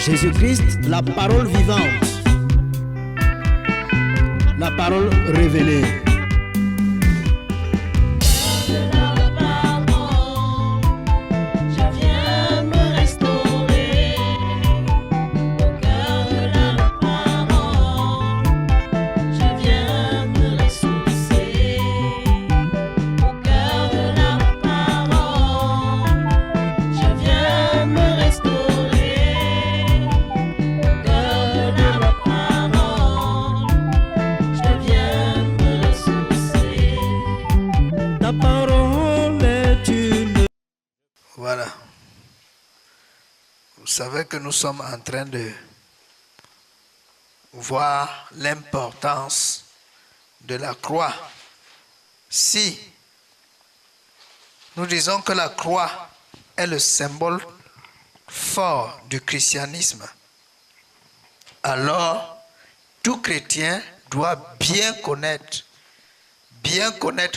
Jésus-Christ, la parole vivante, la parole révélée. Voilà. Vous savez que nous sommes en train de voir l'importance de la croix. Si nous disons que la croix est le symbole fort du christianisme, alors tout chrétien doit bien connaître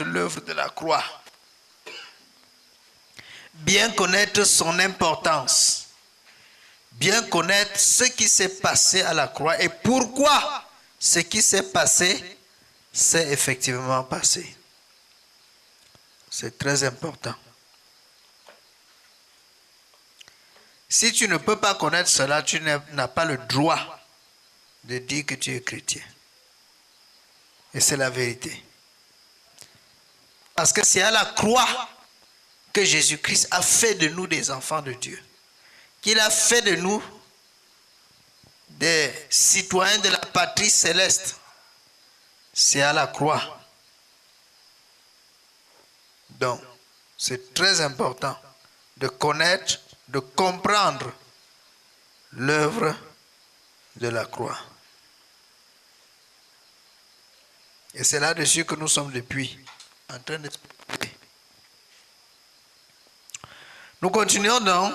l'œuvre de la croix. Bien connaître son importance, bien connaître ce qui s'est passé à la croix et pourquoi ce qui s'est passé s'est effectivement passé. C'est très important. Si tu ne peux pas connaître cela, tu n'as pas le droit de dire que tu es chrétien. Et c'est la vérité. Parce que c'est à la croix que Jésus-Christ a fait de nous des enfants de Dieu, qu'il a fait de nous des citoyens de la patrie céleste. C'est à la croix. Donc, c'est très important de connaître, de comprendre l'œuvre de la croix. Et c'est là-dessus que nous sommes depuis en train de... Nous continuons donc.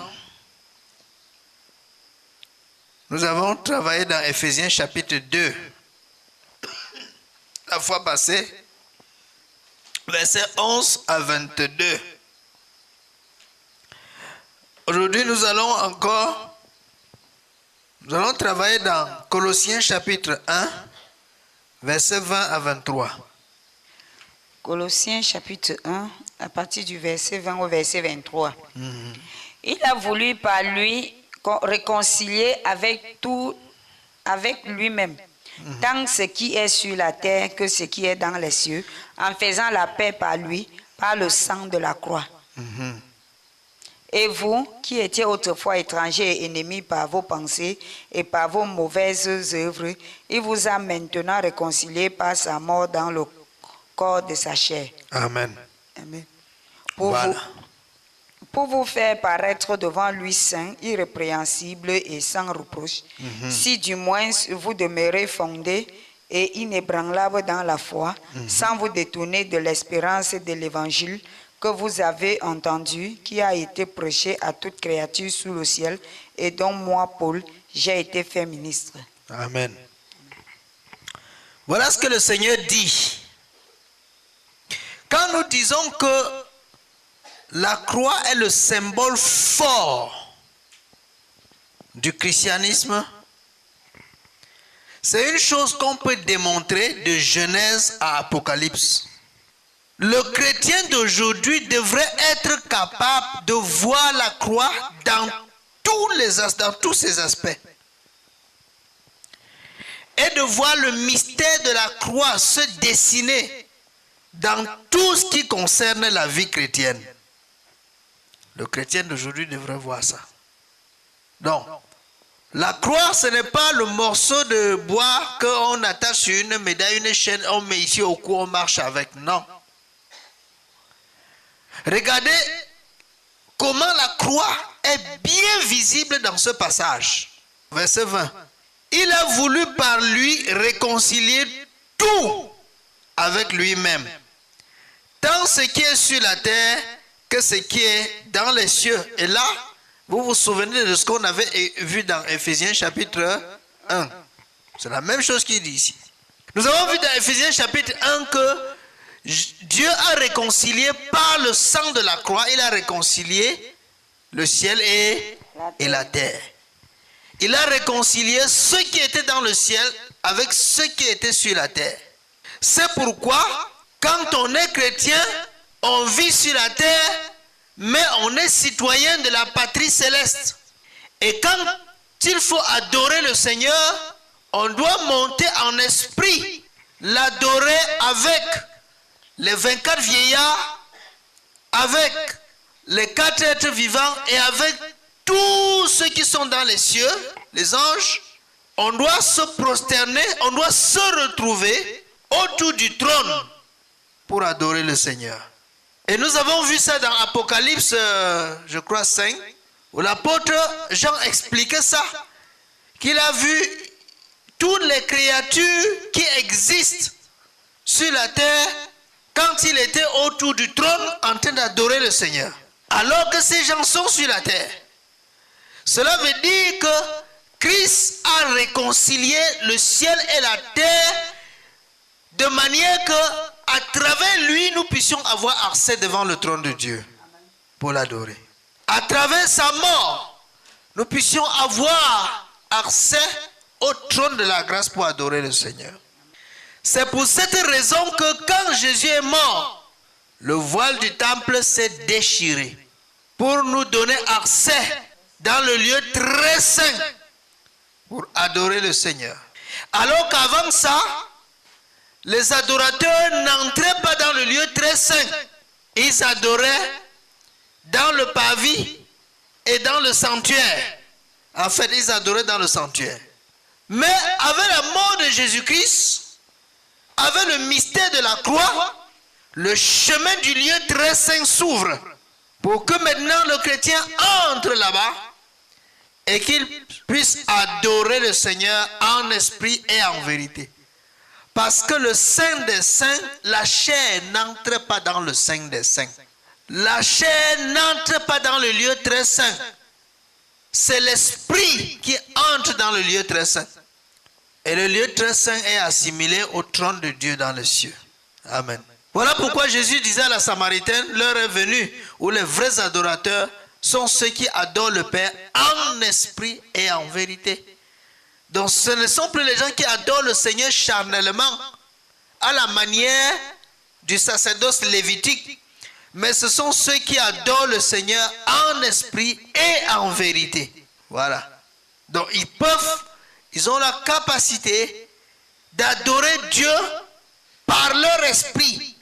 Nous avons travaillé dans Éphésiens chapitre 2. La fois passée, versets 11 à 22. Aujourd'hui, nous allons travailler dans Colossiens chapitre 1, versets 20 à 23. Colossiens chapitre 1, à partir du verset 20 au verset 23. Il a voulu par lui réconcilier avec lui-même, tant ce qui est sur la terre que ce qui est dans les cieux, en faisant la paix par lui, par le sang de la croix. Et vous, qui étiez autrefois étrangers et ennemis par vos pensées et par vos mauvaises œuvres, il vous a maintenant réconciliés par sa mort dans le corps de sa chair. Amen. Amen. Pour vous faire paraître devant lui saint, irrépréhensible et sans reproche, si du moins vous demeurez fondés et inébranlables dans la foi, sans vous détourner de l'espérance de l'évangile que vous avez entendu, qui a été prêché à toute créature sous le ciel, et dont moi, Paul, j'ai été fait ministre. Amen. Voilà ce que le Seigneur dit. Quand nous disons que la croix est le symbole fort du christianisme, c'est une chose qu'on peut démontrer de Genèse à Apocalypse. Le chrétien d'aujourd'hui devrait être capable de voir la croix dans tous ses aspects. Et de voir le mystère de la croix se dessiner dans tout ce qui concerne la vie chrétienne. Le chrétien d'aujourd'hui devrait voir ça. Donc, la croix, ce n'est pas le morceau de bois qu'on attache sur une médaille, une chaîne, on met ici au cou, on marche avec. Non. Regardez comment la croix est bien visible dans ce passage. Verset 20. Il a voulu par lui réconcilier tout avec lui-même, tant ce qui est sur la terre que ce qui est dans les cieux. Et là, vous vous souvenez de ce qu'on avait vu dans Éphésiens chapitre 1. C'est la même chose qu'il dit ici. Nous avons vu dans Éphésiens chapitre 1 que Dieu a réconcilié par le sang de la croix, il a réconcilié le ciel et la terre. il a réconcilié ceux qui étaient dans le ciel avec ceux qui étaient sur la terre. C'est pourquoi, quand on est chrétien, on vit sur la terre, mais on est citoyen de la patrie céleste. Et quand il faut adorer le Seigneur, on doit monter en esprit, l'adorer avec les 24 vieillards, avec les 4 êtres vivants et avec tous ceux qui sont dans les cieux, les anges. On doit se prosterner, on doit se retrouver autour du trône pour adorer le Seigneur. Et nous avons vu ça dans Apocalypse, je crois 5, où l'apôtre Jean expliquait ça, qu'il a vu toutes les créatures qui existent sur la terre quand il était autour du trône en train d'adorer le Seigneur. Alors que ces gens sont sur la terre. Cela veut dire que Christ a réconcilié le ciel et la terre de manière que à travers lui, nous puissions avoir accès devant le trône de Dieu pour l'adorer. À travers sa mort, nous puissions avoir accès au trône de la grâce pour adorer le Seigneur. C'est pour cette raison que quand Jésus est mort, le voile du temple s'est déchiré pour nous donner accès dans le lieu très saint pour adorer le Seigneur. Alors qu'avant ça, les adorateurs n'entraient pas dans le lieu très saint. Ils adoraient dans le parvis et dans le sanctuaire. En fait, ils adoraient dans le sanctuaire. Mais avec la mort de Jésus-Christ, avec le mystère de la croix, le chemin du lieu très saint s'ouvre pour que maintenant le chrétien entre là-bas et qu'il puisse adorer le Seigneur en esprit et en vérité. Parce que le Saint des Saints, la chair n'entre pas dans le Saint des Saints. La chair n'entre pas dans le lieu très saint. C'est l'esprit qui entre dans le lieu très saint. Et le lieu très saint est assimilé au trône de Dieu dans les cieux. Amen. Voilà pourquoi Jésus disait à la Samaritaine, l'heure est venue où les vrais adorateurs sont ceux qui adorent le Père en esprit et en vérité. Donc ce ne sont plus les gens qui adorent le Seigneur charnellement, à la manière du sacerdoce lévitique, mais ce sont ceux qui adorent le Seigneur en esprit et en vérité. Voilà. Donc ils ont la capacité d'adorer Dieu par leur esprit.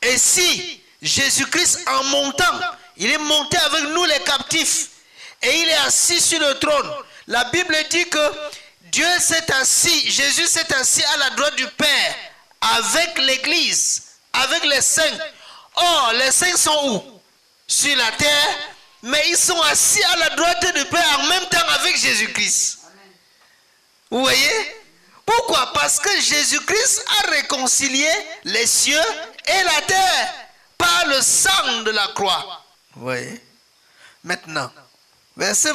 Et si Jésus-Christ en montant, il est monté avec nous les captifs et il est assis sur le trône. La Bible dit que Dieu s'est assis, Jésus s'est assis à la droite du Père avec l'Église, avec les saints. Or, les saints sont où? Sur la terre, mais ils sont assis à la droite du Père en même temps avec Jésus-Christ. Vous voyez? Pourquoi? Parce que Jésus-Christ a réconcilié les cieux et la terre par le sang de la croix. Vous voyez? Maintenant, verset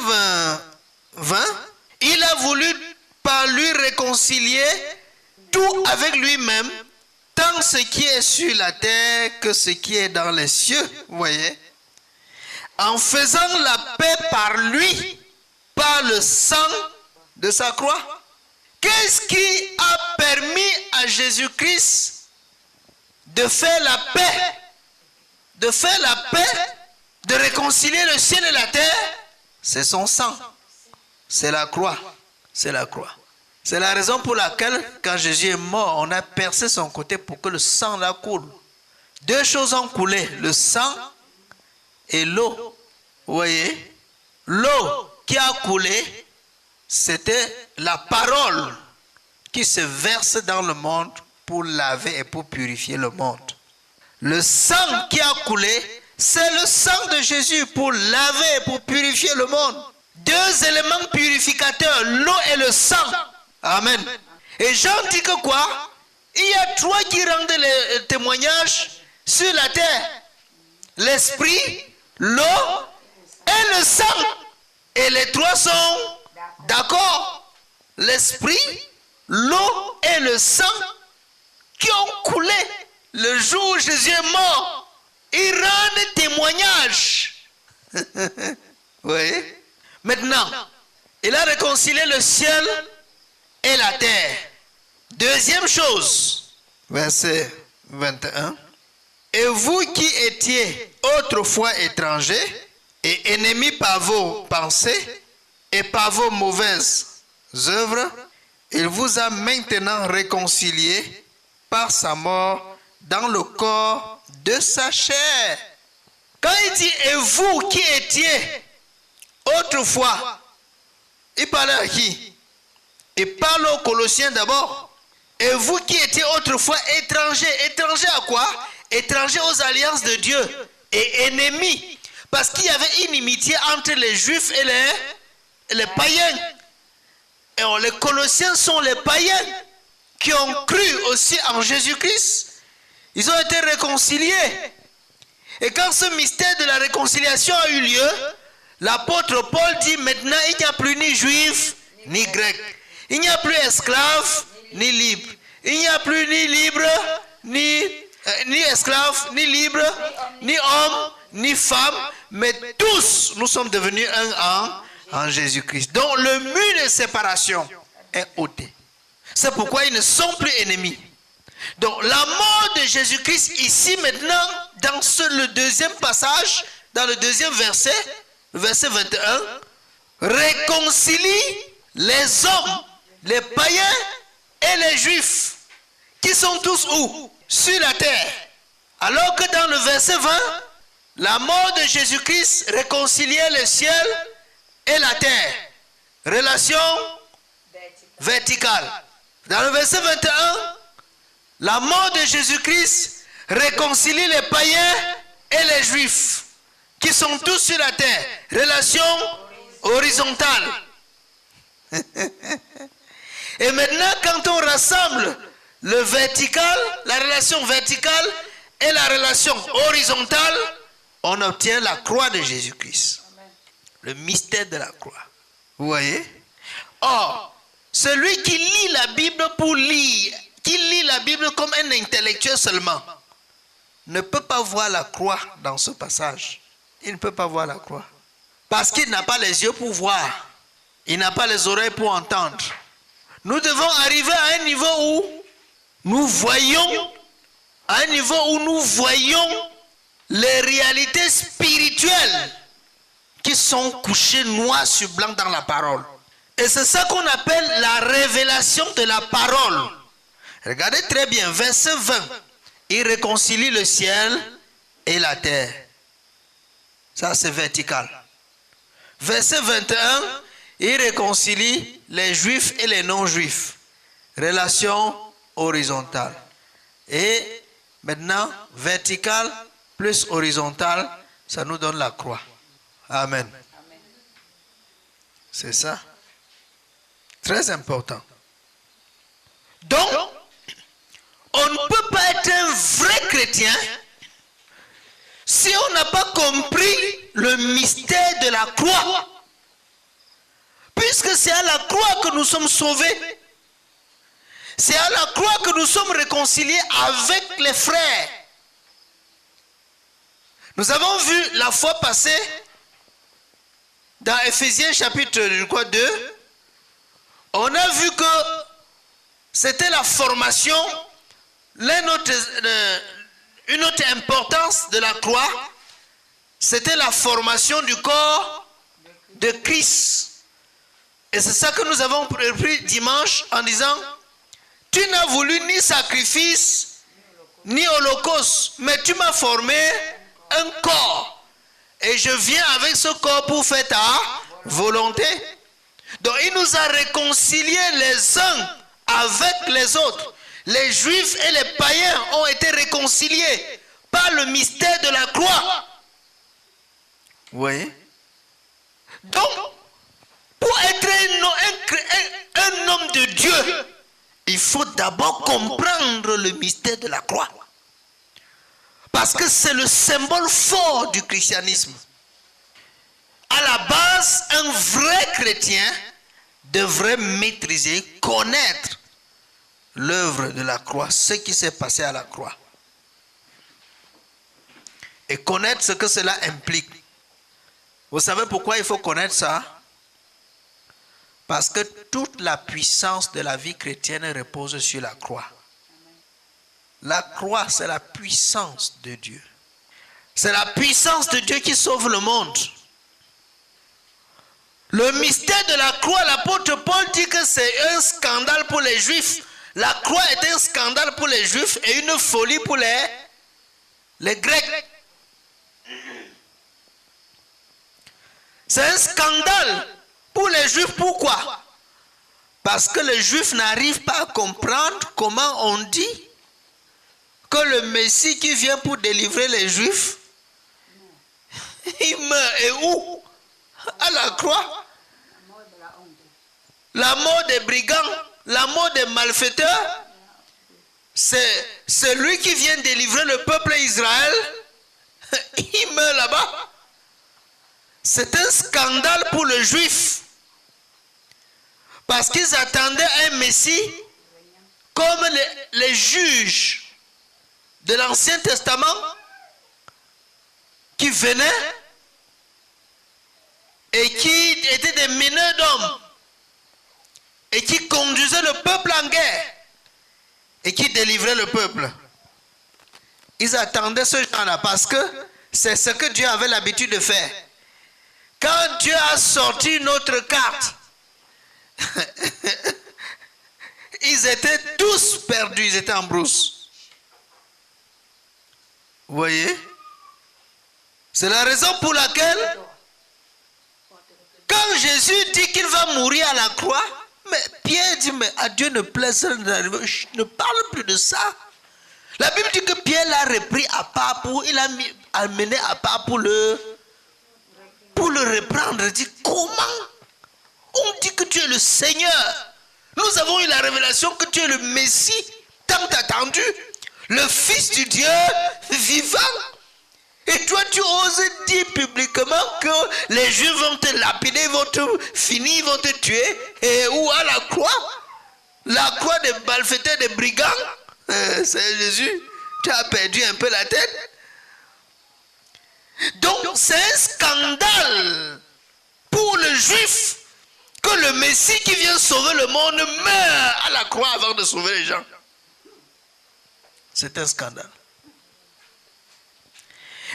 20, il a voulu par lui réconcilier tout avec lui-même, tant ce qui est sur la terre que ce qui est dans les cieux. Vous voyez? En faisant la paix par lui, par le sang de sa croix. Qu'est-ce qui a permis à Jésus-Christ de faire la paix? De faire la paix, de réconcilier le ciel et la terre? C'est son sang. C'est la croix. C'est la croix. C'est la raison pour laquelle, quand Jésus est mort, on a percé son côté pour que le sang là coule. Deux choses ont coulé, le sang et l'eau. Vous voyez? L'eau qui a coulé, c'était la parole qui se verse dans le monde pour laver et pour purifier le monde. Le sang qui a coulé, c'est le sang de Jésus pour laver et pour purifier le monde. Deux éléments purificateurs, l'eau et le sang. Amen. Et Jean dit que quoi? Il y a trois qui rendent le témoignage sur la terre. L'esprit, l'eau et le sang. Et les trois sont d'accord. L'esprit, l'eau et le sang qui ont coulé le jour où Jésus est mort. Ils rendent témoignage. Oui. Maintenant, Il a réconcilié le ciel et la terre. Deuxième chose, verset 21. Et vous qui étiez autrefois étrangers et ennemis par vos pensées et par vos mauvaises œuvres, il vous a maintenant réconciliés par sa mort dans le corps de sa chair. Quand il dit « et vous qui étiez autrefois », il parlait à qui? Il parle aux Colossiens d'abord. Et vous qui étiez autrefois étrangers. Étrangers à quoi? Étrangers aux alliances de Dieu. Et ennemis. Parce qu'il y avait une inimitié entre les Juifs et les païens. Et les Colossiens sont les païens qui ont cru aussi en Jésus-Christ. Ils ont été réconciliés. Et quand ce mystère de la réconciliation a eu lieu, l'apôtre Paul dit maintenant il n'y a plus ni juif ni grec. Il n'y a plus esclave ni libre. Il n'y a plus ni libre ni esclave ni libre ni homme ni femme. Mais tous nous sommes devenus un en Jésus-Christ. Donc le mur de séparation est ôté. C'est pourquoi ils ne sont plus ennemis. Donc la mort de Jésus-Christ ici maintenant dans le deuxième passage, dans le deuxième verset, verset 21, réconcilie les hommes, les païens et les juifs, qui sont tous où? Sur la terre. Alors que dans le verset 20, la mort de Jésus-Christ réconciliait le ciel et la terre. Relation verticale. Dans le verset 21, la mort de Jésus-Christ réconcilie les païens et les juifs, qui sont tous sur la terre. Relation horizontale. Et maintenant, quand on rassemble le vertical, la relation verticale et la relation horizontale, on obtient la croix de Jésus-Christ. Le mystère de la croix. Vous voyez? Or, celui qui lit la Bible pour lire, qui lit la Bible comme un intellectuel seulement, ne peut pas voir la croix dans ce passage. Il ne peut pas voir la croix. Parce qu'il n'a pas les yeux pour voir. Il n'a pas les oreilles pour entendre. Nous devons arriver à un niveau où nous voyons, les réalités spirituelles qui sont couchées noir sur blanc dans la parole. Et c'est ça qu'on appelle la révélation de la parole. Regardez très bien, verset 20. Il réconcilie le ciel et la terre. Ça, c'est vertical. Verset 21, il réconcilie les juifs et les non-juifs. Relation horizontale. Et maintenant, vertical plus horizontal, ça nous donne la croix. Amen. C'est ça. Très important. Donc, on ne peut pas être un vrai chrétien si on n'a pas compris le mystère de la croix. Puisque c'est à la croix que nous sommes sauvés. C'est à la croix que nous sommes réconciliés avec les frères. Nous avons vu la fois passée, dans Ephésiens chapitre 2, on a vu que c'était la formation, une autre importance de la croix, c'était la formation du corps de Christ. Et c'est ça que nous avons pris dimanche en disant, tu n'as voulu ni sacrifice, ni holocauste, mais tu m'as formé un corps. Et je viens avec ce corps pour faire ta volonté. Donc il nous a réconciliés les uns avec les autres. Les juifs et les païens ont été réconciliés par le mystère de la croix. Vous voyez? Donc, pour être un homme de Dieu, il faut d'abord comprendre le mystère de la croix. Parce que c'est le symbole fort du christianisme. À la base, un vrai chrétien devrait maîtriser, connaître l'œuvre de la croix, ce qui s'est passé à la croix. Et connaître ce que cela implique. Vous savez pourquoi il faut connaître ça? Parce que toute la puissance de la vie chrétienne repose sur la croix. La croix, c'est la puissance de Dieu. C'est la puissance de Dieu qui sauve le monde. Le mystère de la croix, l'apôtre Paul dit que c'est un scandale pour les Juifs. La croix est un scandale pour les Juifs et une folie pour les Grecs. C'est un scandale pour les Juifs. Pourquoi? Parce que les Juifs n'arrivent pas à comprendre comment on dit que le Messie qui vient pour délivrer les Juifs, il meurt. Et où? À la croix. La mort des brigands, la mort des malfaiteurs, c'est lui qui vient délivrer le peuple Israël. Il meurt là-bas. C'est un scandale pour le Juif. Parce qu'ils attendaient un Messie comme les juges de l'Ancien Testament qui venaient et qui étaient des meneurs d'hommes et qui conduisaient le peuple en guerre et qui délivraient le peuple. Ils attendaient ce genre-là parce que c'est ce que Dieu avait l'habitude de faire. Quand Dieu a sorti une autre carte, ils étaient tous perdus, ils étaient en brousse. Vous voyez? C'est la raison pour laquelle, quand Jésus dit qu'il va mourir à la croix, mais Pierre dit, mais à Dieu ne plaise, ne parle plus de ça. La Bible dit que Pierre l'a repris à part il a amené à part pour le reprendre. Il dit, comment? On dit que tu es le Seigneur. Nous avons eu la révélation que tu es le Messie, tant attendu, le Fils du Dieu vivant. Et toi, tu oses dire publiquement que les Juifs vont te lapider, vont te finir, vont te tuer. Et où à la croix? La croix des malfaiteurs, des brigands. C'est Jésus. Tu as perdu un peu la tête. Donc, c'est un scandale pour le Juif que le Messie qui vient sauver le monde meurt à la croix avant de sauver les gens. C'est un scandale.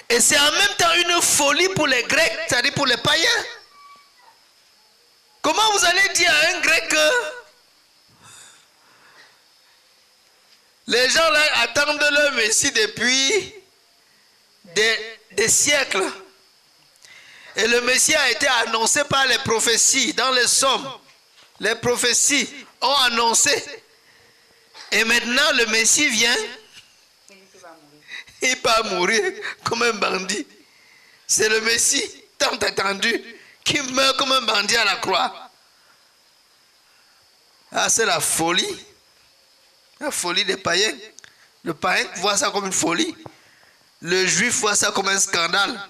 Et c'est en même temps une folie pour les Grecs, c'est-à-dire pour les païens. Comment vous allez dire à un Grec que les gens là attendent le Messie depuis des siècles? Et le Messie a été annoncé par les prophéties, dans les psaumes. Les prophéties ont annoncé. Et maintenant le Messie vient. Il va mourir comme un bandit. C'est le Messie tant attendu qui meurt comme un bandit à la croix. Ah, c'est la folie. La folie des païens. Le païen voit ça comme une folie. Le juif voit ça comme un scandale.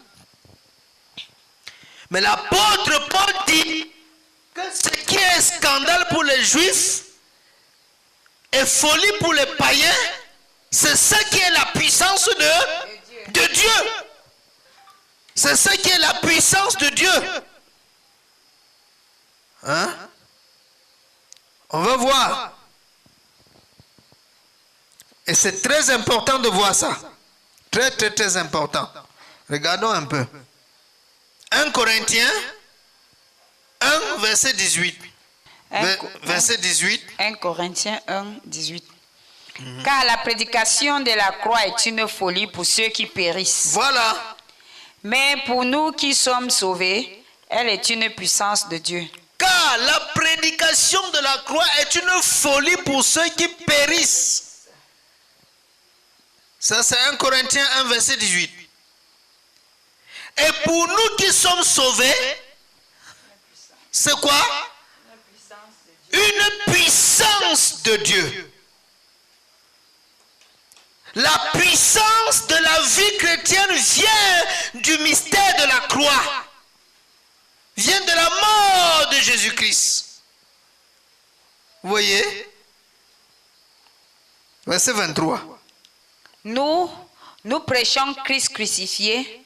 Mais l'apôtre Paul dit que ce qui est scandale pour les juifs et folie pour les païens, c'est ce qui est la puissance de Dieu. C'est ce qui est la puissance de Dieu. Hein? On va voir. Et c'est très important de voir ça. Très, très, très important. Regardons un peu. 1 Corinthiens 1, verset 18. Verset 18. 1 Corinthiens 1, 18. Car la prédication de la croix est une folie pour ceux qui périssent. Voilà. Mais pour nous qui sommes sauvés, elle est une puissance de Dieu. Car la prédication de la croix est une folie pour ceux qui périssent. Ça c'est 1 Corinthiens 1, verset 18. Et pour nous qui sommes sauvés, c'est quoi? Une puissance de Dieu. La puissance de la vie chrétienne vient du mystère de la croix. Vient de la mort de Jésus-Christ. Vous voyez? Verset 23. Nous prêchons Christ crucifié,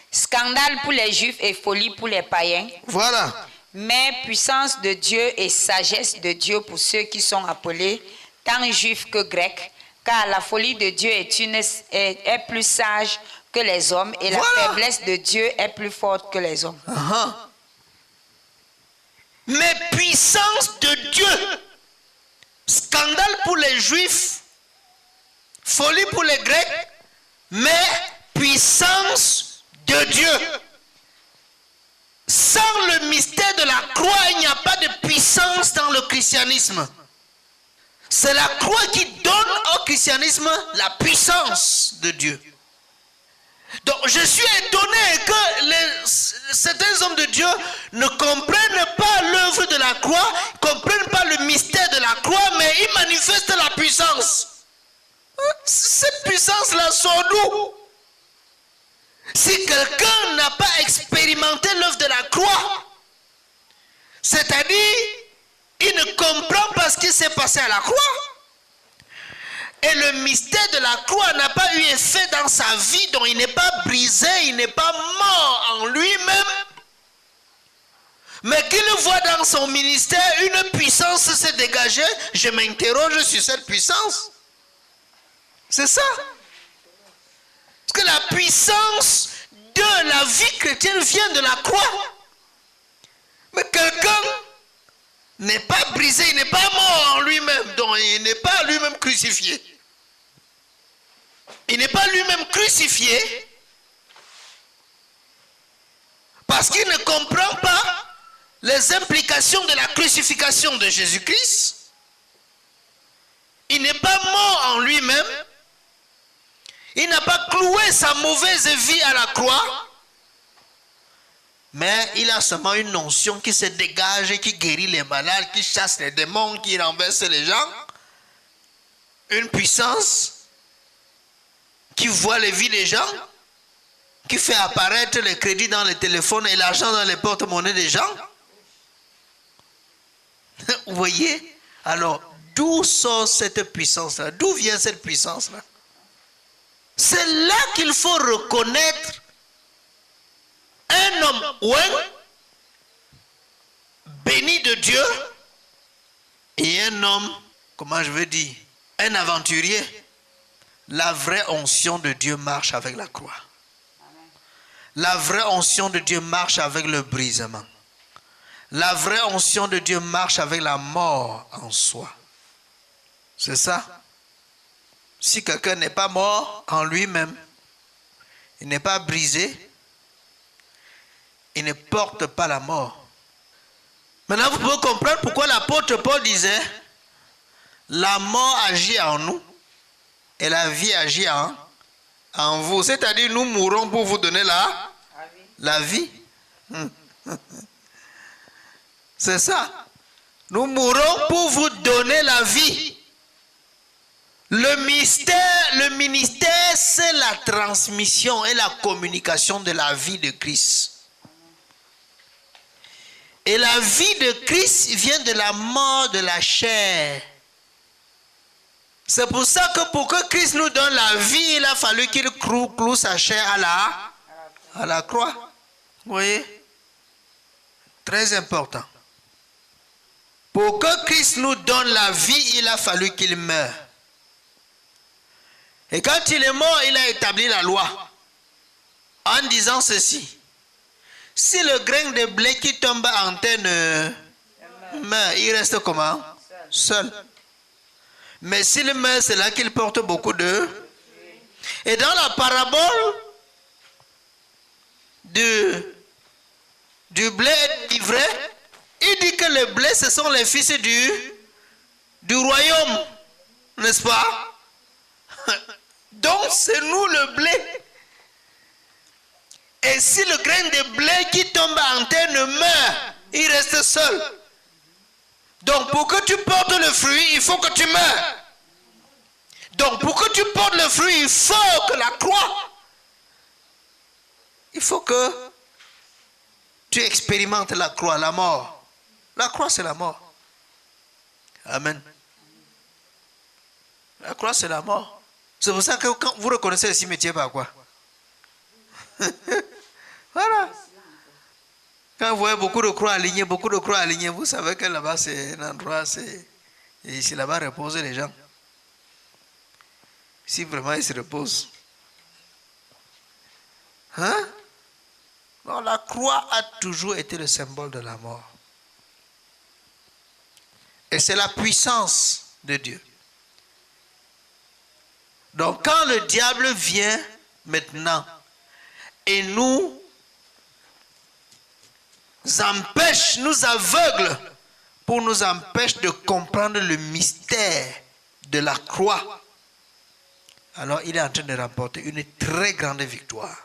scandale pour les Juifs et folie pour les païens. Voilà. mais puissance de Dieu et sagesse de Dieu pour ceux qui sont appelés, tant juifs que grecs, car la folie de Dieu est plus sage que les hommes et la faiblesse de Dieu est plus forte que les hommes. Mais puissance de Dieu, scandale pour les juifs, folie pour les grecs, mais puissance de Dieu. Sans le mystère de la croix, il n'y a pas de puissance dans le christianisme. C'est la croix qui donne au christianisme la puissance de Dieu. Donc je suis étonné que certains hommes de Dieu ne comprennent pas l'œuvre de la croix, ne comprennent pas le mystère de la croix, mais ils manifestent la puissance. Cette puissance-là sort d'où? Si quelqu'un n'a pas expérimenté l'œuvre de la croix, c'est-à-dire il ne comprend pas ce qui s'est passé à la croix, et le mystère de la croix n'a pas eu effet dans sa vie, donc il n'est pas brisé, il n'est pas mort en lui-même, mais qu'il voit dans son ministère une puissance se dégager, je m'interroge sur cette puissance. C'est ça. Parce que la puissance de la vie chrétienne vient de la croix. Mais quelqu'un n'est pas brisé, il n'est pas mort en lui-même, donc il n'est pas lui-même crucifié. Il n'est pas lui-même crucifié parce qu'il ne comprend pas les implications de la crucifixion de Jésus-Christ. Il n'est pas mort en lui-même. Il n'a pas cloué sa mauvaise vie à la croix. Mais il a seulement une notion qui se dégage, qui guérit les malades, qui chasse les démons, qui renverse les gens. Une puissance qui voit les vies des gens, qui fait apparaître les crédits dans les téléphones et l'argent dans les porte-monnaies des gens. Vous voyez? Alors, d'où sort cette puissance-là? D'où vient cette puissance-là? C'est là qu'il faut reconnaître un homme béni de Dieu et un homme, comment je veux dire, un aventurier. La vraie onction de Dieu marche avec la croix. La vraie onction de Dieu marche avec le brisement. La vraie onction de Dieu marche avec la mort en soi. C'est ça. Si quelqu'un n'est pas mort en lui-même, il n'est pas brisé, il ne porte pas la mort. Maintenant, vous pouvez comprendre pourquoi l'apôtre Paul disait la mort agit en nous et la vie agit en vous. C'est-à-dire, nous mourrons pour vous donner la vie. C'est ça. Nous mourrons pour vous donner la vie. Le ministère, c'est la transmission et la communication de la vie de Christ. Et la vie de Christ vient de la mort de la chair. C'est pour ça que pour que Christ nous donne la vie, il a fallu qu'il cloue sa chair à la croix. Vous voyez? Très important. Pour que Christ nous donne la vie, il a fallu qu'il meure. Et quand il est mort, il a établi la loi en disant ceci. Si le grain de blé qui tombe en terre meurt, il reste comment? Seul. Mais s'il meurt, c'est là qu'il porte beaucoup de... Et dans la parabole du blé et de l'ivraie, il dit que le blé, ce sont les fils du royaume. N'est-ce pas? Donc c'est nous le blé. Et si le grain de blé qui tombe en terre ne meurt, il reste seul. Donc pour que tu portes le fruit, il faut que tu meurs. Donc pour que tu portes le fruit, il faut que la croix, il faut que tu expérimentes la croix, la mort. La croix, c'est la mort. Amen. La croix, c'est la mort. C'est pour ça que quand vous reconnaissez le cimetière par quoi? Voilà. Quand vous voyez beaucoup de croix alignées, vous savez que là-bas c'est un endroit, et ici là-bas reposent les gens. Si vraiment ils se reposent. Hein? Non, la croix a toujours été le symbole de la mort. Et c'est la puissance de Dieu. Donc quand le diable vient maintenant et nous empêche, nous aveugle, pour nous empêcher de comprendre le mystère de la croix, alors il est en train de remporter une très grande victoire.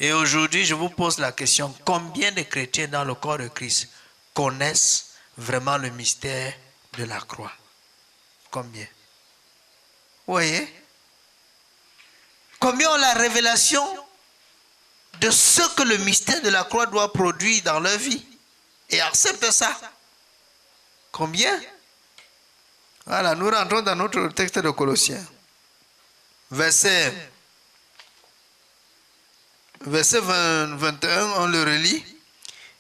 Et aujourd'hui, je vous pose la question, combien de chrétiens dans le corps de Christ connaissent vraiment le mystère de la croix? Combien? Vous voyez? Combien ont la révélation de ce que le mystère de la croix doit produire dans leur vie et acceptent ça? Combien? Voilà, nous rentrons dans notre texte de Colossiens. Verset 21, on le relit.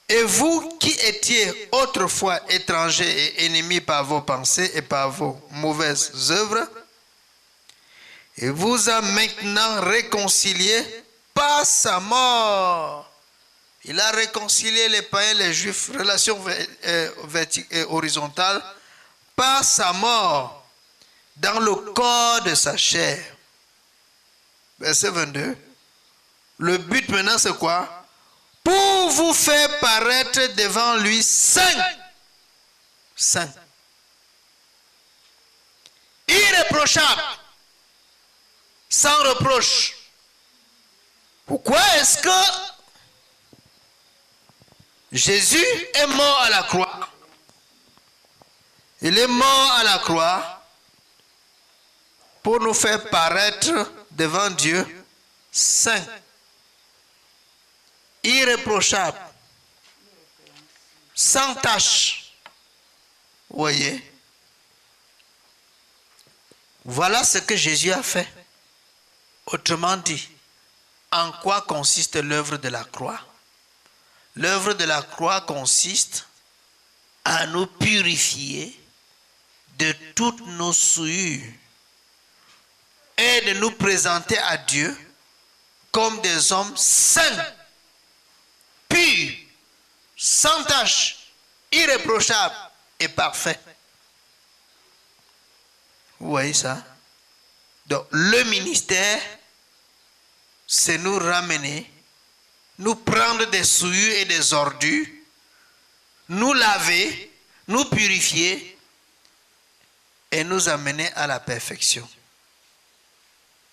Et vous qui étiez autrefois étrangers et ennemis par vos pensées et par vos mauvaises œuvres, il vous a maintenant réconciliés par sa mort. Il a réconcilié les païens, les juifs, relation horizontale, par sa mort, dans le corps de sa chair. Verset 22. Le but maintenant c'est quoi? Pour vous faire paraître devant lui saint, saint, irréprochable, sans reproche. Pourquoi est-ce que Jésus est mort à la croix? Il est mort à la croix pour nous faire paraître devant Dieu saint, irréprochable, sans tache. Vous voyez? Voilà ce que Jésus a fait. Autrement dit, en quoi consiste l'œuvre de la croix? L'œuvre de la croix consiste à nous purifier de toutes nos souillures et de nous présenter à Dieu comme des hommes saints, purs, sans tache, irréprochables et parfaits. Vous voyez ça? Donc le ministère, c'est nous ramener, nous prendre des souillures et des ordures, nous laver, nous purifier et nous amener à la perfection.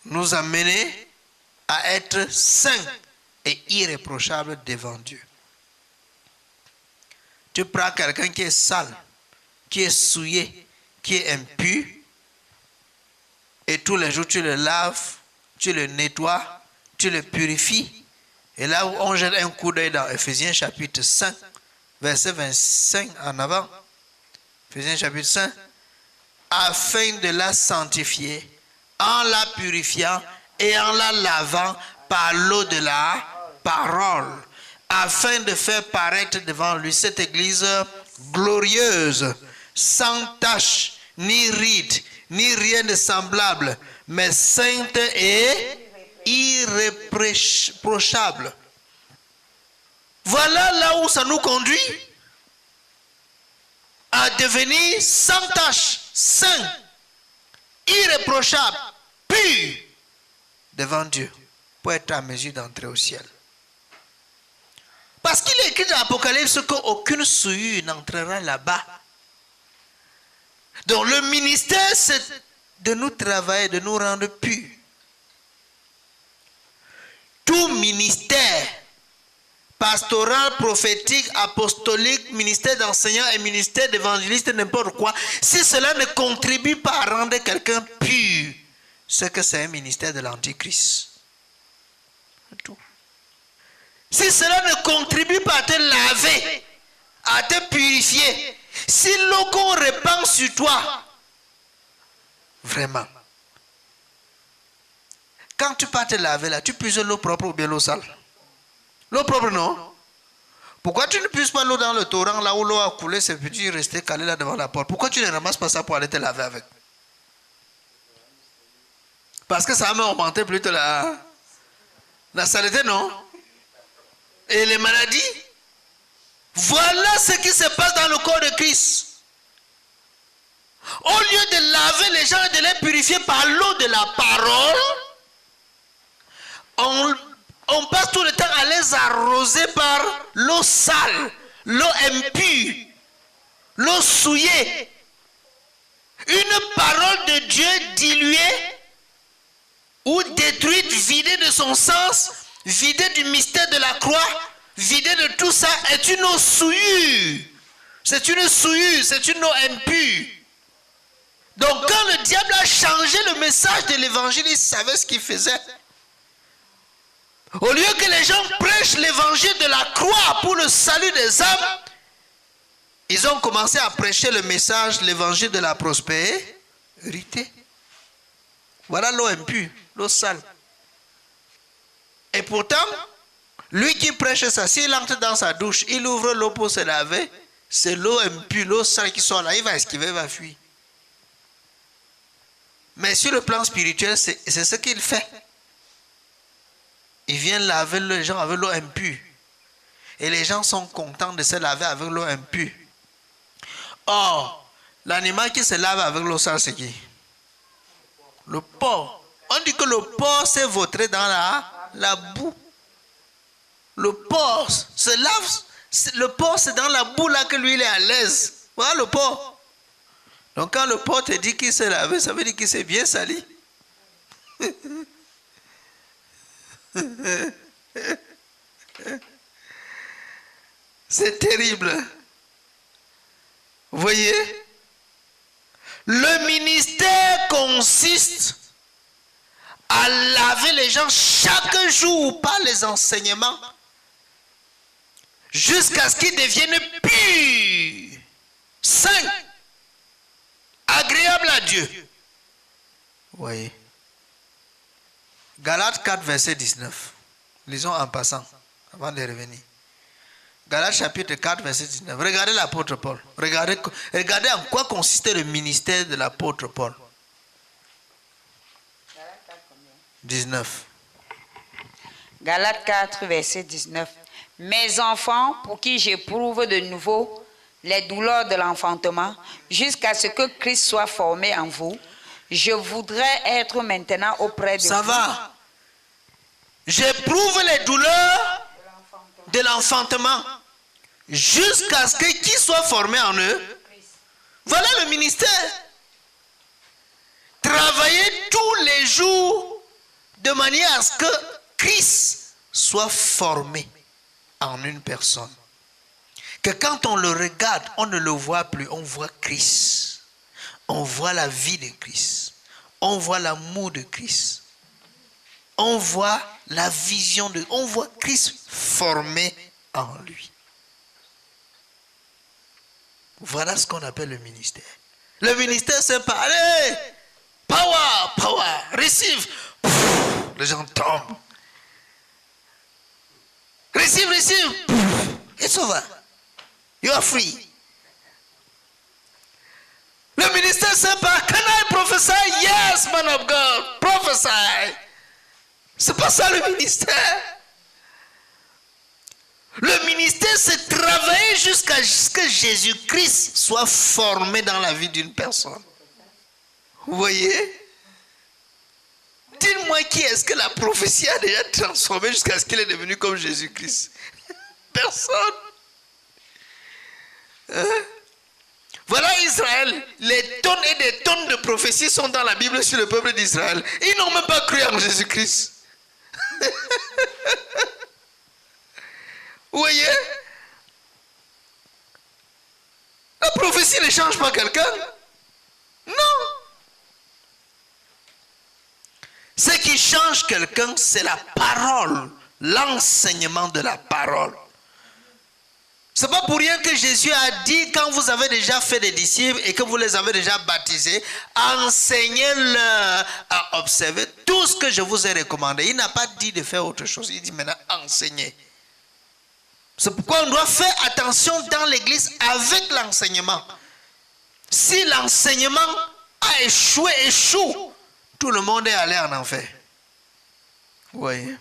Nous amener à être saints et irréprochables devant Dieu. Tu prends quelqu'un qui est sale, qui est souillé, qui est impur, et tous les jours tu le laves, tu le nettoies, tu le purifies. Et là où on jette un coup d'œil dans Ephésiens chapitre 5, verset 25 en avant. Ephésiens chapitre 5. Afin de la sanctifier, en la purifiant et en la lavant par l'eau de la parole, afin de faire paraître devant lui cette église glorieuse, sans tache, ni ride, ni rien de semblable, mais sainte et irréprochable. Voilà là où ça nous conduit, à devenir sans tache, saint, irréprochable, pur devant Dieu, pour être en mesure d'entrer au ciel. Parce qu'il est écrit dans l'Apocalypse qu'aucune souillure n'entrera là-bas. Donc le ministère, c'est de nous travailler, de nous rendre purs. Tout ministère pastoral, prophétique, apostolique, ministère d'enseignant et ministère d'évangéliste, n'importe quoi, si cela ne contribue pas à rendre quelqu'un pur, c'est que c'est un ministère de l'Antichrist. C'est tout. Si cela ne contribue pas à te laver, à te purifier, si l'eau qu'on répand sur toi, vraiment, quand tu pars te laver là, tu puises l'eau propre ou bien l'eau sale? L'eau propre, non? Pourquoi tu ne puisses pas l'eau dans le torrent, là où l'eau a coulé, c'est petit rester calé là devant la porte? Pourquoi tu ne ramasses pas ça pour aller te laver avec? Parce que ça va augmenter plutôt la saleté, non? Et les maladies? Voilà ce qui se passe dans le corps de Christ. Au lieu de laver les gens et de les purifier par l'eau de la parole, on passe tout le temps à les arroser par l'eau sale, l'eau impure, l'eau souillée. Une parole de Dieu diluée ou détruite, vidée de son sens, vidée du mystère de la croix, vidée de tout ça, est une eau souillure. C'est une souillure, c'est une eau impure. Donc quand le diable a changé le message de l'évangile, il savait ce qu'il faisait. Au lieu que les gens prêchent l'évangile de la croix pour le salut des âmes, ils ont commencé à prêcher le message, l'évangile de la prospérité. Voilà l'eau impure, l'eau sale. Et pourtant, lui qui prêche ça, s'il entre dans sa douche, il ouvre l'eau pour se laver, c'est l'eau impure, l'eau sale qui sort là, il va esquiver, il va fuir. Mais sur le plan spirituel, c'est ce qu'il fait. Il vient laver les gens avec l'eau impure. Et les gens sont contents de se laver avec l'eau impure. Or, l'animal qui se lave avec l'eau sale, c'est qui? Le porc. On dit que le porc s'est vautré dans la boue. Le porc se lave. Le porc, c'est dans la boue là que lui, il est à l'aise. Voilà le porc. Donc quand le porc te dit qu'il s'est lavé, ça veut dire qu'il s'est bien sali. C'est terrible. Vous voyez? Le ministère consiste à laver les gens chaque jour par les enseignements jusqu'à ce qu'ils deviennent purs, saints, agréables à Dieu. Vous voyez? Galates 4, verset 19. Lisons en passant, avant de revenir. Galates chapitre 4, verset 19. Regardez l'apôtre Paul. Regardez en quoi consistait le ministère de l'apôtre Paul. 19. Galates 4, verset 19. Mes enfants, pour qui j'éprouve de nouveau les douleurs de l'enfantement, jusqu'à ce que Christ soit formé en vous, je voudrais être maintenant auprès de vous. Ça va. J'éprouve les douleurs de l'enfantement jusqu'à ce que qui soit formé en eux. Voilà le ministère. Travailler tous les jours de manière à ce que Christ soit formé en une personne. Que quand on le regarde, on ne le voit plus, on voit Christ. On voit la vie de Christ. On voit l'amour de Christ. On voit la vision de... On voit Christ formé en lui. Voilà ce qu'on appelle le ministère. Le ministère, c'est pas... Allez, power, power, receive. Pff, les gens tombent. Receive, receive. Pff, it's over. You are free. Le ministère, c'est pas... Can I prophesy? Yes, man of God. Prophesy. C'est pas ça le ministère. Le ministère, c'est travailler jusqu'à ce que Jésus-Christ soit formé dans la vie d'une personne. Vous voyez? Dites-moi qui est-ce que la prophétie a déjà transformé jusqu'à ce qu'il est devenu comme Jésus-Christ? Personne. Hein? Voilà Israël. Les tonnes et des tonnes de prophéties sont dans la Bible sur le peuple d'Israël. Ils n'ont même pas cru en Jésus-Christ. Vous voyez? La prophétie ne change pas quelqu'un. Non. Ce qui change quelqu'un, c'est la parole, l'enseignement de la parole. Ce n'est pas pour rien que Jésus a dit, quand vous avez déjà fait des disciples et que vous les avez déjà baptisés, enseignez-leur à observer tout ce que je vous ai recommandé. Il n'a pas dit de faire autre chose, il dit maintenant enseignez. C'est pourquoi on doit faire attention dans l'église avec l'enseignement. Si l'enseignement a échoue, tout le monde est allé en enfer. Vous voyez?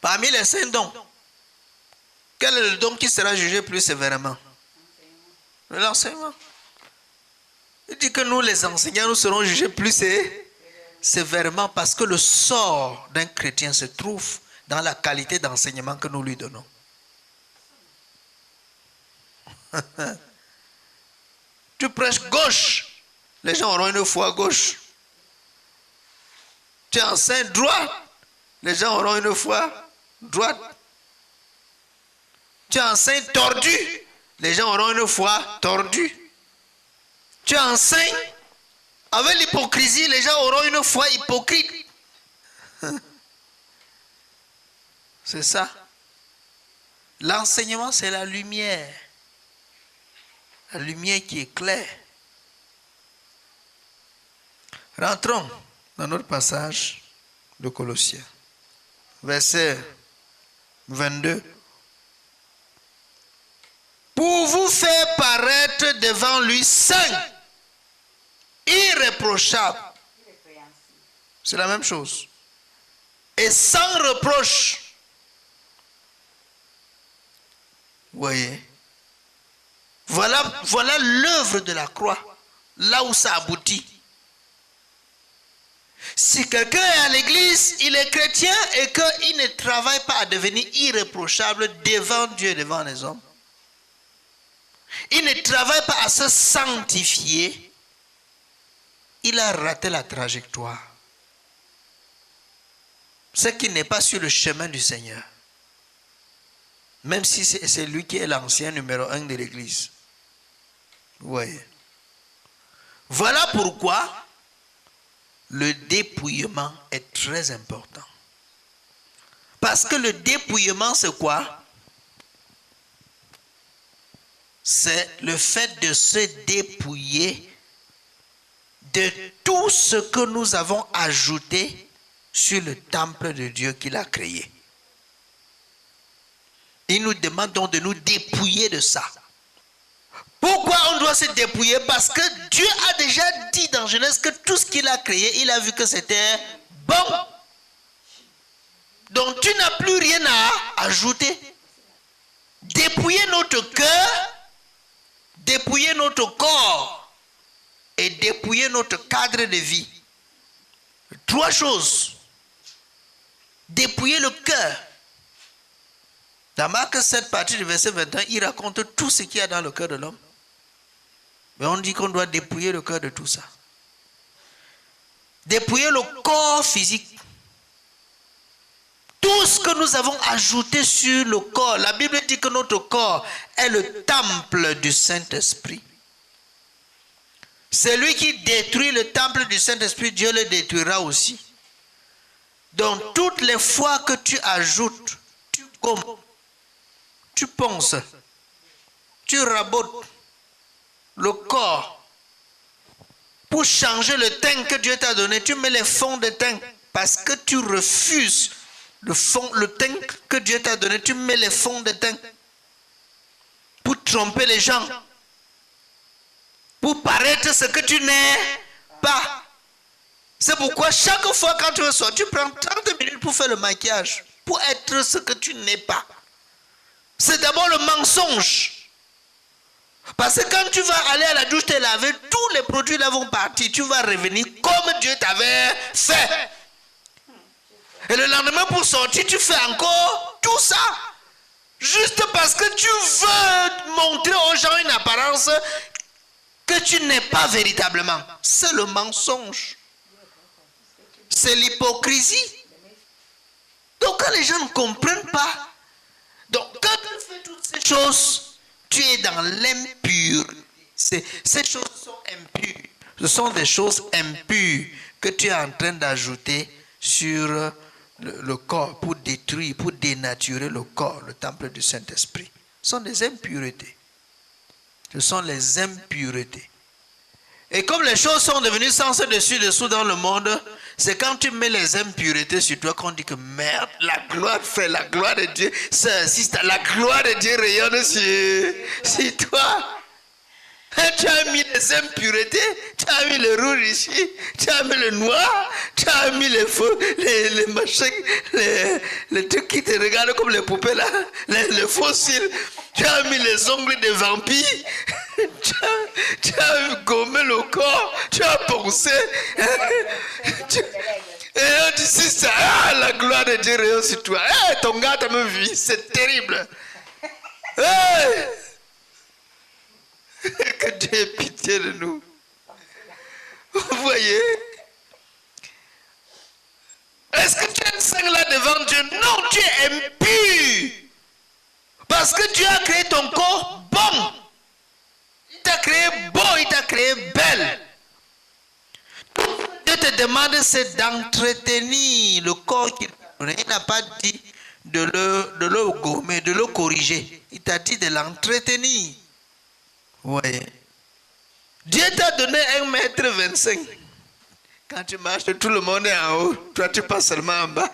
Parmi les 5 dons, quel est le don qui sera jugé plus sévèrement? L'enseignement. Il dit que nous, les enseignants, nous serons jugés plus sévèrement parce que le sort d'un chrétien se trouve dans la qualité d'enseignement que nous lui donnons. Tu prêches gauche, les gens auront une foi gauche. Tu enseignes droite, les gens auront une foi droite. Tu enseignes tordu, les gens auront une foi tordue. Tu enseignes avec l'hypocrisie, les gens auront une foi hypocrite. C'est ça. L'enseignement, c'est la lumière. La lumière qui éclaire. Rentrons dans notre passage de Colossiens. Verset 22. Pour vous faire paraître devant lui saint, irréprochable. C'est la même chose. Et sans reproche. Vous voyez? Voilà l'œuvre de la croix. Là où ça aboutit. Si quelqu'un est à l'église, il est chrétien et qu'il ne travaille pas à devenir irréprochable devant Dieu et devant les hommes. Il ne travaille pas à se sanctifier. Il a raté la trajectoire. C'est qu'il n'est pas sur le chemin du Seigneur. Même si c'est lui qui est l'ancien numéro 1 de l'église. Vous voyez. Voilà pourquoi le dépouillement est très important. Parce que le dépouillement, c'est quoi? C'est le fait de se dépouiller de tout ce que nous avons ajouté sur le temple de Dieu qu'il a créé. Il nous demande donc de nous dépouiller de ça. Pourquoi on doit se dépouiller? Parce que Dieu a déjà dit dans Genèse que tout ce qu'il a créé, il a vu que c'était bon. Donc tu n'as plus rien à ajouter. Dépouiller notre cœur, dépouiller notre corps et dépouiller notre cadre de vie. 3 choses. Dépouiller le cœur. Dans Marc 7, partie du verset 21, il raconte tout ce qu'il y a dans le cœur de l'homme. Mais on dit qu'on doit dépouiller le cœur de tout ça. Dépouiller le corps physique. Tout ce que nous avons ajouté sur le corps. La Bible dit que notre corps est le temple du Saint-Esprit. Celui qui détruit le temple du Saint-Esprit, Dieu le détruira aussi. Donc toutes les fois que tu ajoutes, tu ponces, tu rabotes le corps pour changer le teint que Dieu t'a donné, tu mets les fonds de teint parce que tu refuses le teint que Dieu t'a donné, tu mets les fonds de teint pour tromper les gens, pour paraître ce que tu n'es pas. C'est pourquoi chaque fois quand tu ressors, tu prends 30 minutes pour faire le maquillage, pour être ce que tu n'es pas. C'est d'abord le mensonge. Parce que quand tu vas aller à la douche te laver, tous les produits là vont partir. Tu vas revenir comme Dieu t'avait fait. Et le lendemain pour sortir, tu fais encore tout ça. Juste parce que tu veux montrer aux gens une apparence que tu n'es pas véritablement. C'est le mensonge. C'est l'hypocrisie. Donc quand les gens ne comprennent pas, donc quand tu fais toutes ces choses, tu es dans l'impureté. Ces choses sont impures. Ce sont des choses impures que tu es en train d'ajouter sur le corps pour détruire, pour dénaturer le corps, le temple du Saint-Esprit. Ce sont des impuretés. Ce sont les impuretés. Et comme les choses sont devenues sans dessus-dessous dans le monde, c'est quand tu mets les impuretés sur toi qu'on dit que merde, la gloire fait, la gloire de Dieu, la gloire de Dieu rayonne sur toi. Tu as mis les impuretés, tu as mis le rouge ici, tu as mis le noir, tu as mis les faux, les machins, les trucs qui te regardent comme les poupées là, les fossiles. Tu as mis les ongles des vampires, tu as gommé le corps, tu as pensé. Et on dit c'est ça, la gloire de Dieu rayonne sur toi. Ton gars t'a même vu, c'est terrible. Que Dieu ait pitié de nous. Vous voyez? Est-ce que tu es saint là devant Dieu? Non, tu es impur. Parce que Dieu a créé ton corps bon. Il t'a créé beau, il t'a créé belle. Dieu te demande, c'est d'entretenir le corps qu'il t'a donné. Il n'a pas dit de le gommer, de le corriger. Il t'a dit de l'entretenir. Oui. Dieu t'a donné 1,25 m. Quand tu marches, tout le monde est en haut. Toi, tu passes seulement en bas.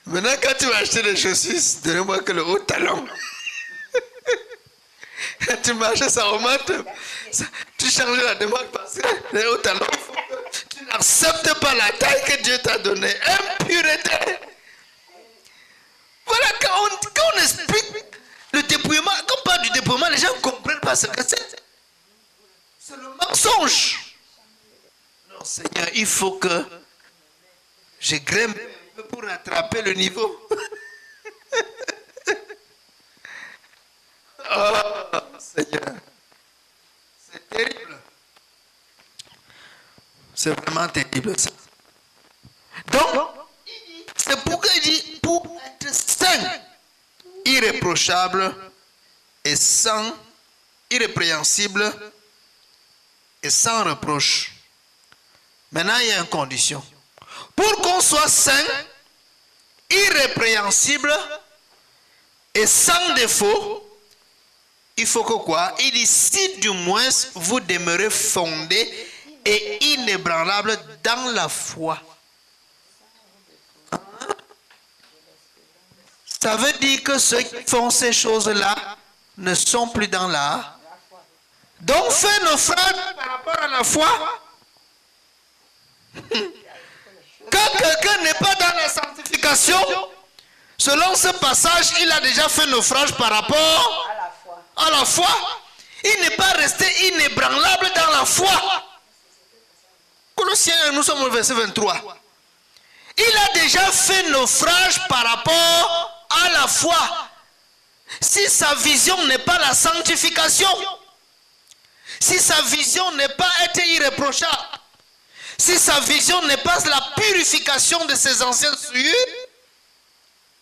Maintenant, quand tu vas acheter des chaussures, donne-moi que le haut talon. Quand tu marches, ça augmente. Tu changes la demande parce que le haut talon, tu n'acceptes pas la taille que Dieu t'a donnée. Impureté. Voilà, quand on explique le dépouillement, quand on parle du dépouillement, les gens ne comprennent pas ce que c'est. C'est le mensonge. Non, Seigneur, il faut que je grimpe pour rattraper le niveau. Oh, Seigneur. C'est terrible. C'est vraiment terrible, ça. Donc, c'est pourquoi il dit, pour être saint, irréprochable et irrépréhensible et sans reproche. Maintenant, il y a une condition. Pour qu'on soit saint, irrépréhensible et sans défaut, il faut que quoi? Il dit, si du moins vous demeurez fondé et inébranlable dans la foi. Ça veut dire que ceux qui font ces choses-là ne sont plus dans la. Donc fais naufrage par rapport à la foi. Quand quelqu'un n'est pas dans la sanctification, selon ce passage, il a déjà fait naufrage par rapport à la foi. Il n'est pas resté inébranlable dans la foi. Colossiens, nous sommes au verset 23. Il a déjà fait naufrage par rapport à la foi. Si sa vision n'est pas la sanctification, si sa vision n'est pas être irréprochable, si sa vision n'est pas la purification de ses anciennes souillures,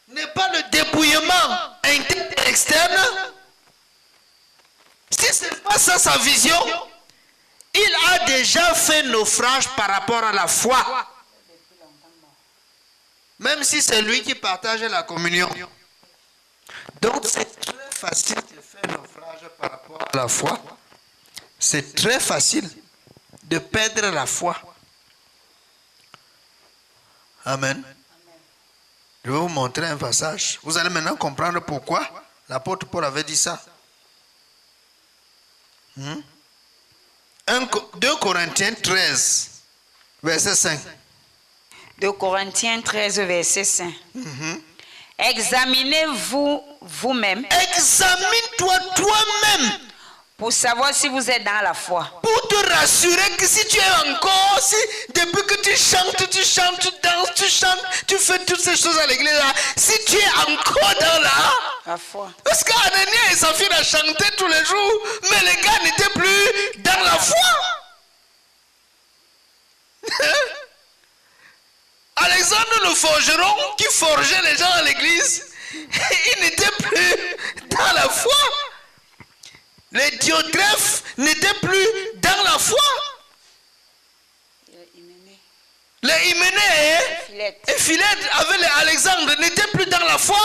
n'est pas le dépouillement interne et externe, si ce n'est pas ça sa vision, il a déjà fait naufrage par rapport à la foi. Même si c'est lui qui partage la communion. Donc c'est très facile de faire naufrage par rapport à la foi. C'est très facile de perdre la foi. Amen. Je vais vous montrer un passage. Vous allez maintenant comprendre pourquoi l'apôtre Paul avait dit ça. 2 Corinthiens 13, verset 5. 2 Corinthiens 13, verset 5. Examinez-vous vous-même. Examine-toi toi-même. Pour savoir si vous êtes dans la foi. Pour te rassurer que si tu es encore, si depuis que tu chantes, tu danses, tu chantes, tu fais toutes ces choses à l'église là, si tu es encore dans la foi. Parce qu'Anania et Saphir a chanté tous les jours, mais les gars n'étaient plus dans la foi. Alexandre le forgeron qui forgeait les gens à l'église, il n'était plus dans la foi. Les Diodrephes n'étaient plus dans la foi. Les Hyménée et Philette avec les Alexandre n'étaient plus dans la foi,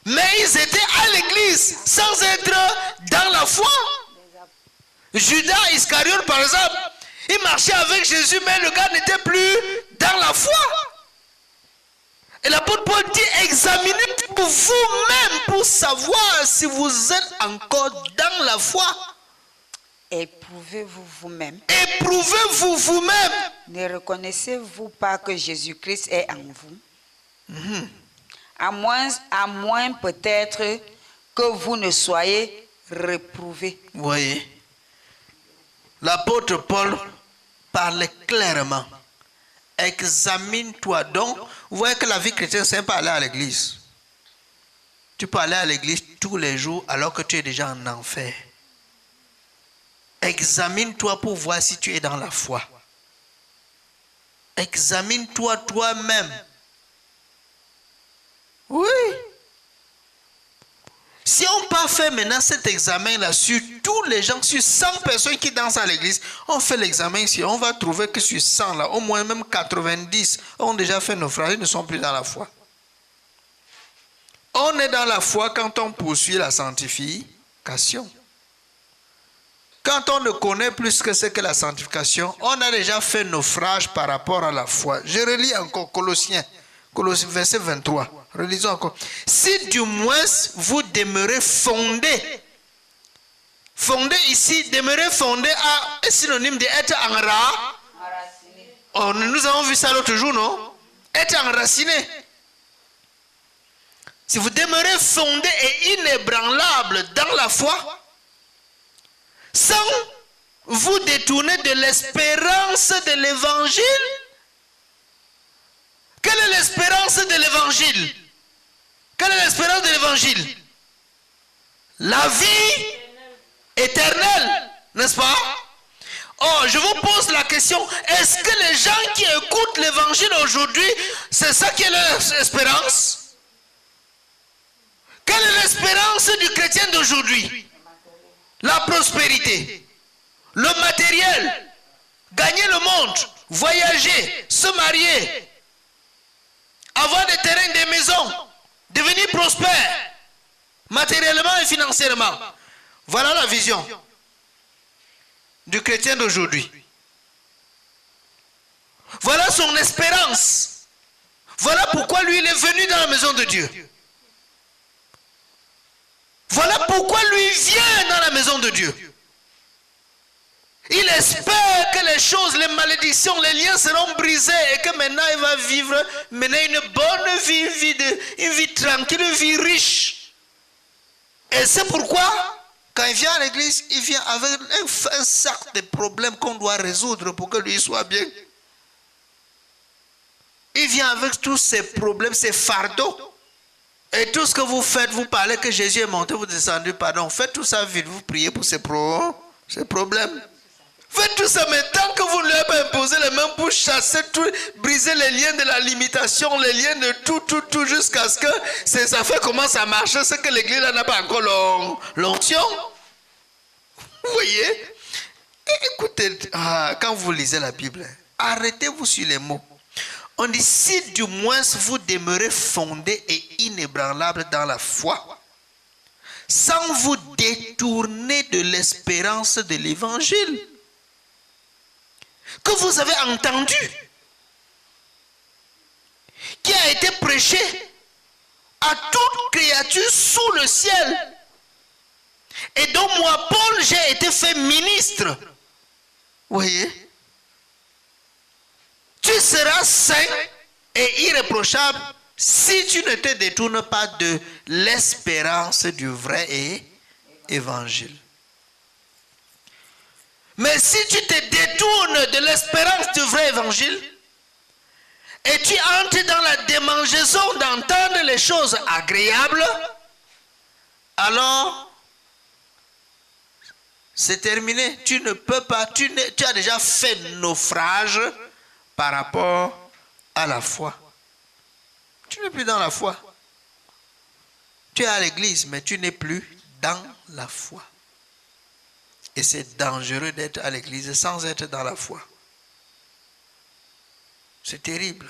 mais ils étaient à l'église sans être dans la foi. Judas Iscariote, par exemple, il marchait avec Jésus, mais le gars n'était plus dans la foi. Et l'apôtre Paul dit, examinez pour vous-même pour savoir si vous êtes encore dans la foi. Éprouvez-vous vous-même. Éprouvez-vous vous-même. Ne reconnaissez-vous pas que Jésus-Christ est en vous? À moins peut-être que vous ne soyez réprouvés. Vous voyez, l'apôtre Paul parlait clairement. Examine-toi donc. Vous voyez que la vie chrétienne, c'est pas aller à l'église. Tu peux aller à l'église tous les jours alors que tu es déjà en enfer. Examine-toi pour voir si tu es dans la foi. Examine-toi toi-même. Oui. Si on peut faire maintenant cet examen-là sur tous les gens, sur 100 personnes qui dansent à l'église, on fait l'examen ici, on va trouver que sur 100 là, au moins même 90 ont déjà fait naufrage, ils ne sont plus dans la foi. On est dans la foi quand on poursuit la sanctification. Quand on ne connaît plus ce que c'est que la sanctification, on a déjà fait naufrage par rapport à la foi. Je relis encore Colossiens, verset 23. Relisons encore. Si du moins vous demeurez fondés. Fondé ici, demeurer fondé est synonyme d'être enraciné. Oh, nous avons vu ça l'autre jour, non? Être enraciné. Si vous demeurez fondé et inébranlable dans la foi, sans vous détourner de l'espérance de l'évangile. Quelle est l'espérance de l'évangile? Quelle est l'espérance de l'évangile? La vie éternelle, n'est-ce pas? Oh, je vous pose la question, est-ce que les gens qui écoutent l'évangile aujourd'hui, c'est ça qui est leur espérance? Quelle est l'espérance du chrétien d'aujourd'hui? La prospérité, le matériel, gagner le monde, voyager, se marier, avoir des terrains, des maisons, devenir prospère, matériellement et financièrement. Voilà la vision du chrétien d'aujourd'hui. Voilà son espérance. Voilà pourquoi lui il est venu dans la maison de Dieu. Voilà pourquoi lui vient dans la maison de Dieu. Il espère que les choses, les malédictions, les liens seront brisés et que maintenant il va vivre, mener une bonne vie, une vie tranquille, une vie riche. Et c'est pourquoi, quand il vient à l'église, il vient avec un sac de problèmes qu'on doit résoudre pour que lui soit bien. Il vient avec tous ces problèmes, ces fardeaux. Et tout ce que vous faites, vous parlez que Jésus est monté, vous descendez, pardon. Faites tout ça vite, vous priez pour ces problèmes. Faites tout ça, mais tant que vous ne lui avez pas imposé les mains pour chasser tout, briser les liens de la limitation, les liens de tout, jusqu'à ce que ces affaires commencent à marcher, c'est que l'église n'a pas encore l'onction. Vous voyez? Et écoutez, quand vous lisez la Bible, arrêtez-vous sur les mots. On dit, si du moins vous demeurez fondés et inébranlables dans la foi, sans vous détourner de l'espérance de l'évangile que vous avez entendu, qui a été prêché à toute créature sous le ciel, et dont moi, Paul, j'ai été fait ministre. Vous voyez? Tu seras saint et irréprochable si tu ne te détournes pas de l'espérance du vrai évangile. Mais si tu te détournes de l'espérance du vrai évangile et tu entres dans la démangeaison d'entendre les choses agréables, alors c'est terminé. Tu ne peux pas, tu as déjà fait naufrage par rapport à la foi. Tu n'es plus dans la foi. Tu es à l'église, mais tu n'es plus dans la foi. Et c'est dangereux d'être à l'église sans être dans la foi. C'est terrible.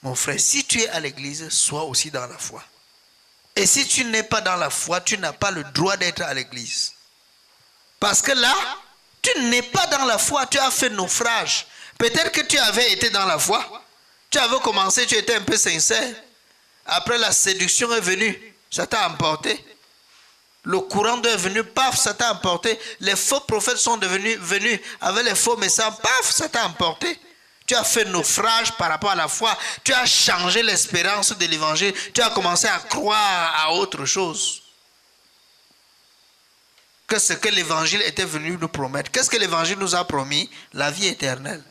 Mon frère, si tu es à l'église, sois aussi dans la foi. Et si tu n'es pas dans la foi, tu n'as pas le droit d'être à l'église. Parce que là, tu n'es pas dans la foi, tu as fait naufrage. Peut-être que tu avais été dans la foi, tu avais commencé, tu étais un peu sincère. Après, la séduction est venue, ça t'a emporté. Le courant d'eau est venu, paf, ça t'a emporté. Les faux prophètes sont venus avec les faux messages, paf, ça t'a emporté. Tu as fait naufrage par rapport à la foi. Tu as changé l'espérance de l'évangile. Tu as commencé à croire à autre chose que ce que l'évangile était venu nous promettre. Qu'est-ce que l'évangile nous a promis? La vie éternelle.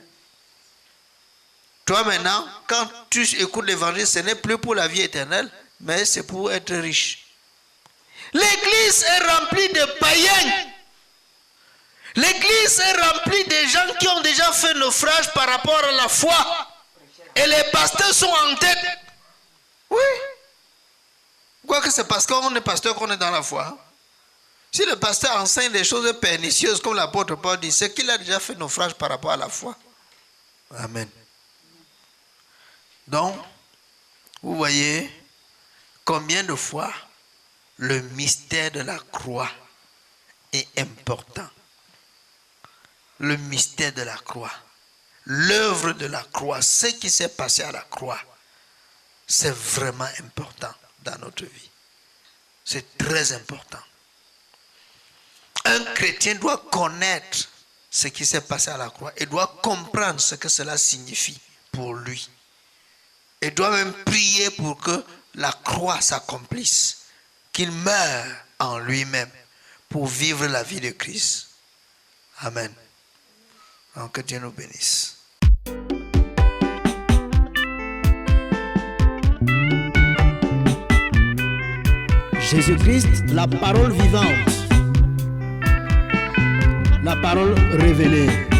Toi maintenant, quand tu écoutes l'évangile, ce n'est plus pour la vie éternelle, mais c'est pour être riche. L'église est remplie de païens. L'église est remplie de gens qui ont déjà fait naufrage par rapport à la foi. Et les pasteurs sont en tête. Oui. Quoique c'est parce qu'on est pasteur qu'on est dans la foi. Si le pasteur enseigne des choses pernicieuses, comme l'apôtre Paul dit, c'est qu'il a déjà fait naufrage par rapport à la foi. Amen. Donc, vous voyez combien de fois le mystère de la croix est important. Le mystère de la croix, l'œuvre de la croix, ce qui s'est passé à la croix, c'est vraiment important dans notre vie. C'est très important. Un chrétien doit connaître ce qui s'est passé à la croix et doit comprendre ce que cela signifie pour lui. Et doit même prier pour que la croix s'accomplisse, qu'il meure en lui-même pour vivre la vie de Christ. Amen. Donc, que Dieu nous bénisse. Jésus-Christ, la parole vivante, la parole révélée.